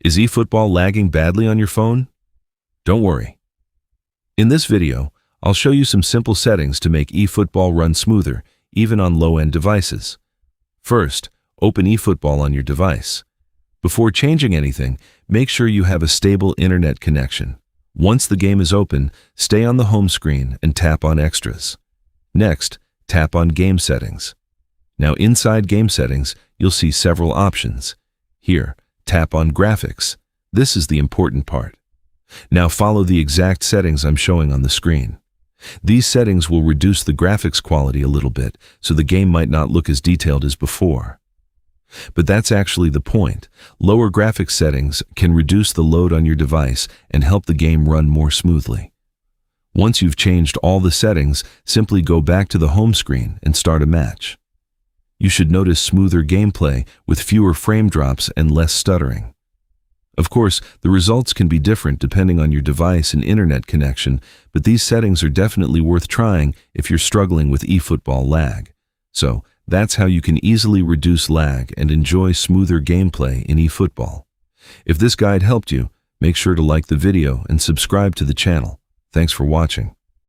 Is eFootball lagging badly on your phone? Don't worry. In this video, I'll show you some simple settings to make eFootball run smoother, even on low-end devices. First, open eFootball on your device. Before changing anything, make sure you have a stable internet connection. Once the game is open, stay on the home screen and tap on Extras. Next, tap on Game Settings. Now inside Game Settings, you'll see several options. Here, tap on Graphics. This is the important part. Now follow the exact settings I'm showing on the screen. These settings will reduce the graphics quality a little bit, so the game might not look as detailed as before. But that's actually the point. Lower graphics settings can reduce the load on your device and help the game run more smoothly. Once you've changed all the settings, simply go back to the home screen and start a match. You should notice smoother gameplay with fewer frame drops and less stuttering. Of course, the results can be different depending on your device and internet connection, but these settings are definitely worth trying if you're struggling with eFootball lag. So, that's how you can easily reduce lag and enjoy smoother gameplay in eFootball. If this guide helped you, make sure to like the video and subscribe to the channel. Thanks for watching.